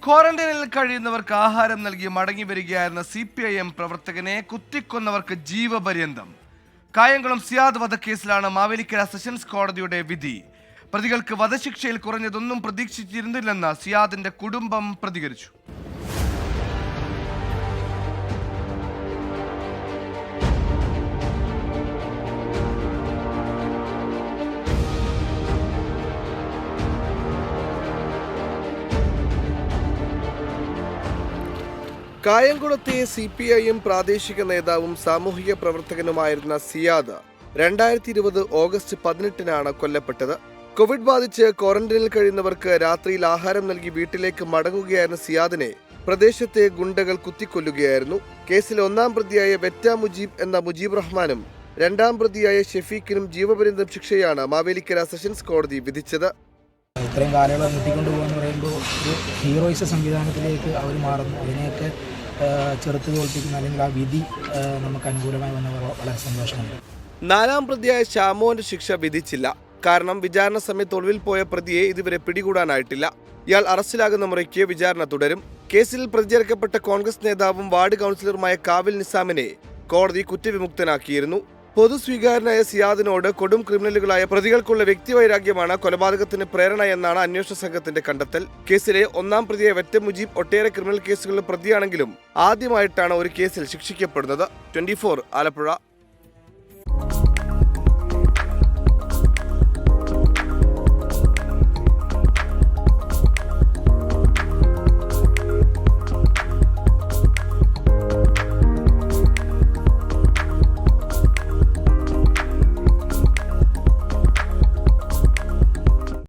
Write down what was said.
ക്വാറന്റൈനിൽ കഴിയുന്നവർക്ക് ആഹാരം നൽകി മടങ്ങി വരികയായിരുന്ന CPIM പ്രവർത്തകനെ കുത്തിക്കൊന്നവർക്ക് ജീവപര്യന്തം. കായംകുളം സിയാദ് വധക്കേസിലാണ് മാവേലിക്കര സെഷൻസ് കോടതിയുടെ വിധി. പ്രതികൾക്ക് വധശിക്ഷയിൽ കുറഞ്ഞതൊന്നും പ്രതീക്ഷിച്ചിരുന്നില്ലെന്ന് സിയാദിന്റെ കുടുംബം പ്രതികരിച്ചു. കായംകുളത്തെ CPIM പ്രാദേശിക നേതാവും സാമൂഹിക പ്രവർത്തകനുമായിരുന്ന സിയാദ് 2020 ഓഗസ്റ്റ് 18-നാണ് കൊല്ലപ്പെട്ടത്. കോവിഡ് ബാധിച്ച് ക്വാറന്റൈനിൽ കഴിയുന്നവർക്ക് രാത്രിയിൽ ആഹാരം നൽകി വീട്ടിലേക്ക് മടങ്ങുകയായിരുന്ന സിയാദിനെ പ്രദേശത്തെ ഗുണ്ടകൾ കുത്തിക്കൊല്ലുകയായിരുന്നു. കേസിൽ ഒന്നാം പ്രതിയായ വെറ്റ മുജീബ് എന്ന മുജീബ് റഹ്മാനും രണ്ടാം പ്രതിയായ ഷെഫീഖിനും ജീവപര്യന്തം ശിക്ഷയാണ് മാവേലിക്കര സെഷൻസ് കോടതി വിധിച്ചത്. ഇത്രയും കാലയളവ് നീട്ടിക്കൊണ്ടുപോകാന്ന് പറയുമ്പോൾ ഒരു ഹീറോയിസ സംവിധാനത്തിലേക്ക് അവർ മാറുന്നു. അതിനെയൊക്കെ ചെറുത്ത് തോൽപ്പിക്കുന്ന അല്ലെങ്കിൽ ആ വിധി നമുക്ക് അനുകൂലമായി വന്നത് വളരെ സന്തോഷമുണ്ട്. നാലാം പ്രതിയായ ഷാമോന്റെ ശിക്ഷ വിധിച്ചില്ല. കാരണം വിചാരണ സമയത്ത് ഒളിവിൽ പോയ പ്രതിയെ ഇതുവരെ പിടികൂടാനായിട്ടില്ല. ഇയാൾ അറസ്റ്റിലാകുന്ന മുറയ്ക്ക് വിചാരണ തുടരും. കേസിൽ പ്രതിചേർക്കപ്പെട്ട കോൺഗ്രസ് നേതാവും വാർഡ് കൗൺസിലറുമായ കാവിൽ നിസാമിനെ കോടതി കുറ്റവിമുക്തനാക്കിയിരുന്നു. പൊതുസ്വീകാരനായ സിയാദിനോട് കൊടും ക്രിമിനലുകളായ പ്രതികൾക്കുള്ള വ്യക്തിവൈരാഗ്യമാണ് കൊലപാതകത്തിന് പ്രേരണ എന്നാണ് അന്വേഷണ സംഘത്തിന്റെ കണ്ടെത്തൽ. കേസിലെ ഒന്നാം പ്രതിയായ വെറ്റ മുജീബ് ഒട്ടേറെ ക്രിമിനൽ കേസുകളിൽ പ്രതിയാണെങ്കിലും ആദ്യമായിട്ടാണ് ഒരു കേസിൽ ശിക്ഷിക്കപ്പെടുന്നത്. 24 ആലപ്പുഴ.